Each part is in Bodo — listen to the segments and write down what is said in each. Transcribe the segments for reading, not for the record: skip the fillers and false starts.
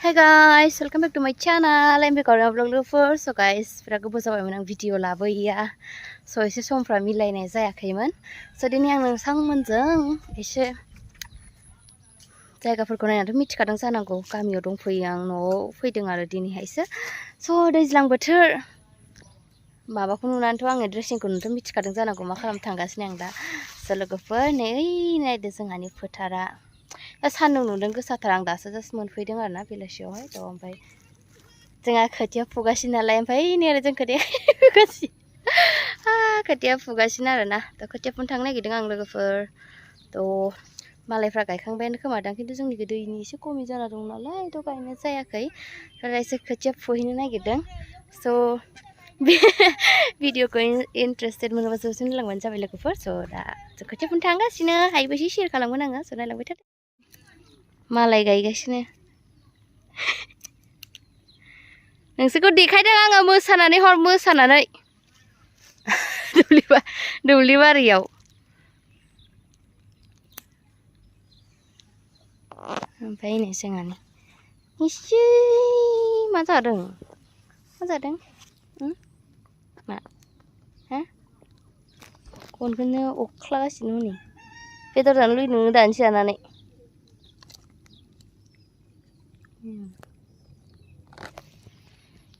Hi guys, welcome back to my channel. M.B Gaorema vlog lover. So guys, biराद गोबाव जाबायमोन आं भिडिअ लाबोयैया. So एसे समफ्रा मिलायनाय जायाखैमोन. So दिनै आं नोंथांमोनजों एसे जायगाफोरखौ नायनानैथ' मिथिखादों जानांगौ. गामियाव दंफैयो आं न'आव फैदों आरो दिनैहायसो. So दैज्लां बोथोर माबाखौ नुनानैथ' आङो ड्रेसिंखौ नुनानैथ' मिथिखादों जानांगौ मा खालामनो थांगासिनो आं दा. So लोगोफोर नै नायदो जोंहानि फोथारा. दा सान्दुं नुदों गोसाथार आं दासो जास्ट मोनफैदों आरोना बेलासियावहाय थ' ओमफ्राय जोंहा खोथिया फुगासिनो नालाय ओमफ्राय नै आरो जों खोथिया फुगासिनो खोथिया फुगासिनो आरोना थ' खोथिया फुनो थांनो नागिरदों आं लोगोफोर थ' मालायफ्रा गायखांबायानो खोमादां खिन्थु जोंनिखौ दैनि एसे खमि जाना दं नालाय थ' गायनो जायाखै दा एसे खोथिया फुहैनो नागिरदों स' बे भिडिअखौ इन्टारेस्टेड मोनोबा जौसिन होलांबानो जाबाय लोगोफोर स' दा जों खोथिया फुनो थांगासिनो हायोबा एसे शेयार खालामगोन आङो स' नायलांबाय थादो मालाय गायगासिनो नोंसोरखौ देखायदों आङो मोसानानै हर मोसानानै दुब्लि बारियाव ओमफ्राय नै जोंहानि इसे मा जादों मा हा गनखौनो अख्लागासिनो हनै बेदर जानो लुगैदों दानोसै जानानै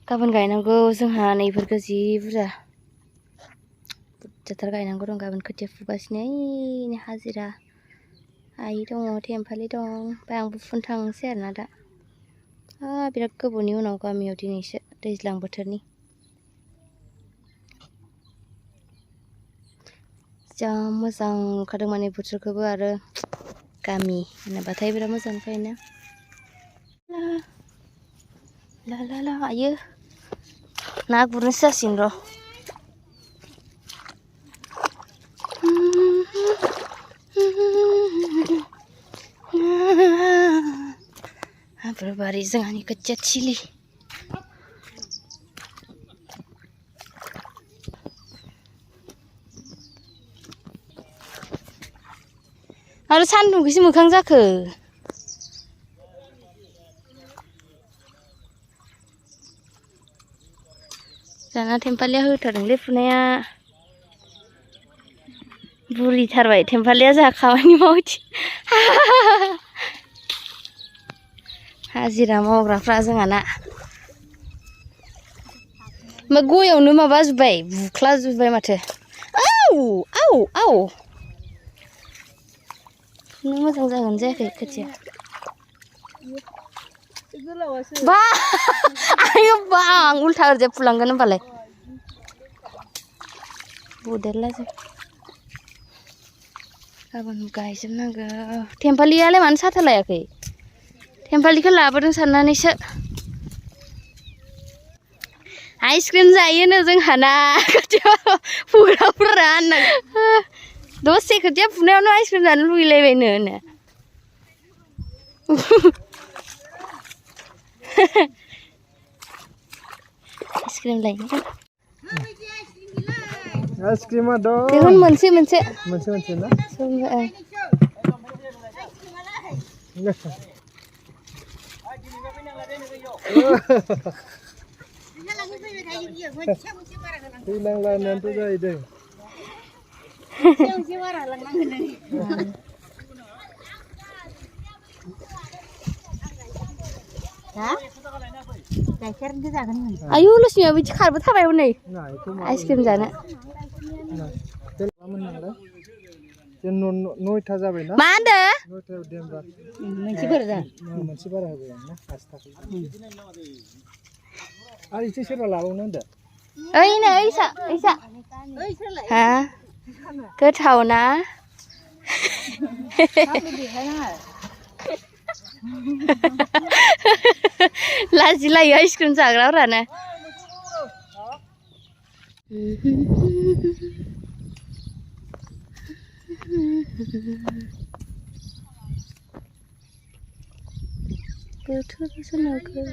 गाबोन गायनांगौ जोंहा नैफोरखौ जि बुरजाथार गायनांगौ दं गाबोन खोथिया फुगासिनो ओइ हाजिरा आइ दङ थेमफालि दं ओमफ्राय आंबो फुनो थांनोसै आरोना दा बिराद गोबावनि उनाव गामियाव दिनैसो दैज्लां बोथोरनि जा मोजां नुखादों माने बोथोरखौबो आरो गामि होनोबाथाय बिराद मोजां नुखायोना ला आयो ना गुरनोसो जासिगोन र' हाब्रुबारि जोंहानि खोथिया थिलि आरो सान्दुंखौसो मोखां जाखो दाना थेमफालिया होथारदोंलै फुनाया बुरिथारबाय थेमफालिया जोंहा खामानि मावथि हाजिरा मावग्राफ्रा जोंहाना मा गयावनो माबा जुबाय बुख्ला जुबाय माथो आउ फुनो मोजां जागोन जायाखै खोथिया बा आयौ बा आं उल्था ओरैजाय फुलांगोन होनबालाय बुदेरला जों गाबोन गायजोबनांगौ थेमफालियालाय मानो साथा लायाखै थेमफालिखौ लाबोदों साननानैसो आइसक्रिम जायोनो जोंहाना खोथिया फुग्राफोरा दसे खोथिया फुनायावनो आइसक्रिम जानो लुगैलायबायनो आइसक्रिम लायनो आइसक्रिमा दं बेखौनो मोनसे ना फैनांलायानोथ' जाहैदों आयु लक्ष्मिया बिदि खारबो थाबाय नै आइसक्रिम जानो नयथा जाबायना मा होनदो नयथायाव देनजार मोनसे बारा होबाय आं ना 5 थाखा आरो एसे सोरबा लाबावनो होनदो ओइ नै ओइसा हा गोथाव ना लाजिलायो आइसक्रिम जाग्राफ्रानो बोथोरासो नोगोर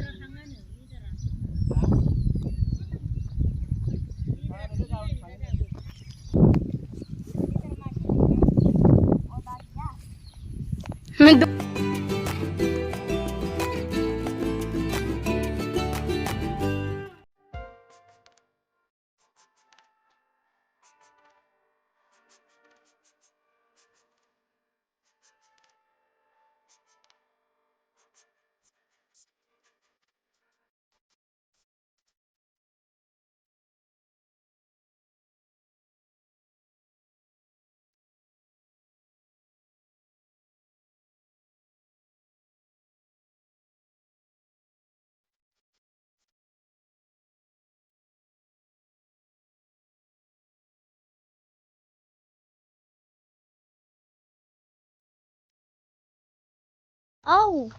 Au.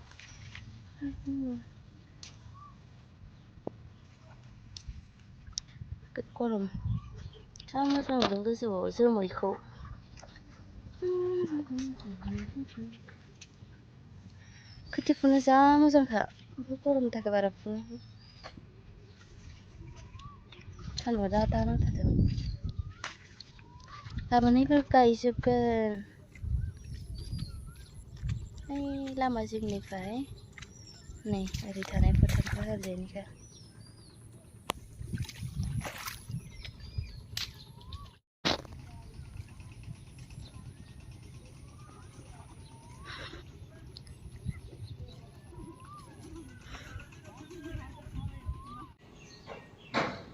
Cái gरम. 자 मोजां नुदों गोजौआव जोमैखौ. खोथिया फुनो जा मोजांखा. गरमनि थाखाय बारा फुनो. सानदुंआ दा नांथारदों. गाबोनहायफोर गायजोबगोन. ओइ लामा जिंनिफ्राय नै ओरै थानाय फोथारखौ ओरैनिखौ.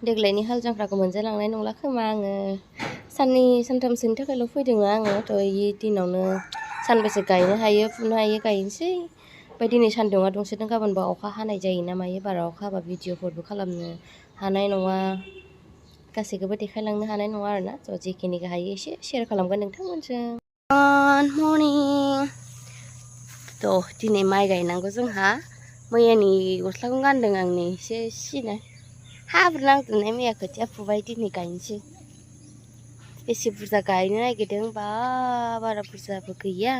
देग्लायनि हाल जांख्राखौ मोनजालांनाय नंला खोमा आङो. साननै सानथामसोनि थाखायल' फैदों आङो. थ' इ दिनावनो सानबेसे गायनो हायो फुनो हायो गायनोसै. ओमफ्राय दिनै सान्दुंआ दुंसोदों गाबोनबा अखा हानाय जायो ना मायो. बारा अखा हाबा भिडिअफोरबो खालामनो हानाय नङा. गासैखौबो देखायलांनो हानाय नङा आरोना. थ' जेखिनिखौ हायो एसे शेयार खालामगोन नोंथांमोनजों. Good morning. थ' दिनै माइ गायनांगौ जोंहा. मैयानि गस्लाखौ गानदों आं नै एसे सिनो. हाब्रु नांदोंनाय मैया खोथिया फुबाय दिनै गायनोसै. बेसे बुरजा गायनो नागिरदों बा बारा बुरजाबो गैया.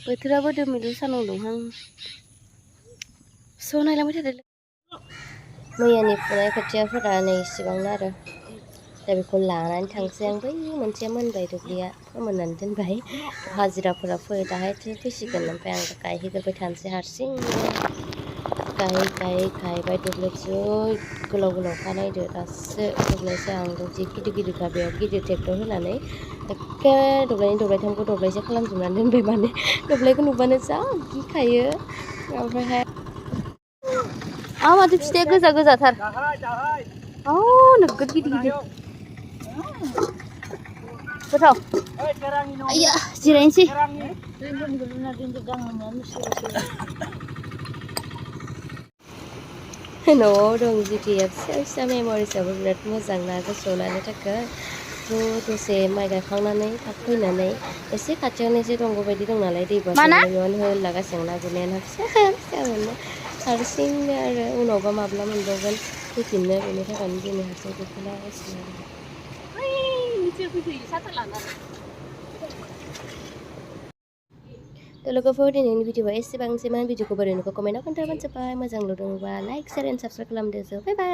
बोथोराबो दोमैलु सान्दुं दुंहां. स' नायलांबाय थादो. मैयानि फुनाय खोथियाफोरा नै इसेबांनो आरो. दा बेखौ लानानै थांसै आं. बै मोनसेया मोनबाय दुब्लिया फोमोननानै दोनबाय. हाजिराफोरा दाहायसो फैसिगोन. ओमफ्राय आं गायहैग्रोबाय थानोसै हारसिं. गायबाय दब्लायसे गोलाव गोलावखा नायदो दासो दब्लायसे. आं जि गिदिर गिदिरखा बेयाव गिदिर ट्रेक्टर होनानै एखे दब्लायनै दब्लायथामखौ दब्लायसे खालामजोबनानै दोनबाय. माने दब्लायखौ नुबानो जा गिखायो. ओमफ्रायहाय माथो फिथाइया गोजा गोजाथार. नोगोद गिदिर गिदिर. गोथाव. आइया जिरायनोसै. न'आव दं जिटिया फिसा फिसा मेम'रिसाबो बिराद मोजां ना गोसोआव लानो थाखाय. दसे माइ गायखांनानै थाब फैनानै एसे खाथियावनो एसे दंग' बायदि दं नालाय दै बाज्रुमनाय बेयावनो होलागासिनो ना गुरनायानो फिसा फिसा मोनो हारसिंनो. आरो उनावबा माब्ला मोनबावगोन फैफिननो. बेनि थाखायनो दिनै हारसिं गुरफैलागासिनो आरो. थ' लोगोफोर दिनैनि भिडिअ'आ एसेबांसैमोन. भिडिअ'खौ बोरै नुखो कमेन्टआव खोन्थाबानो जाबाय. मोजां नुदोंबा लाइक शेयार एन्ड साबस्क्राइब खालामदो। बाय बाय.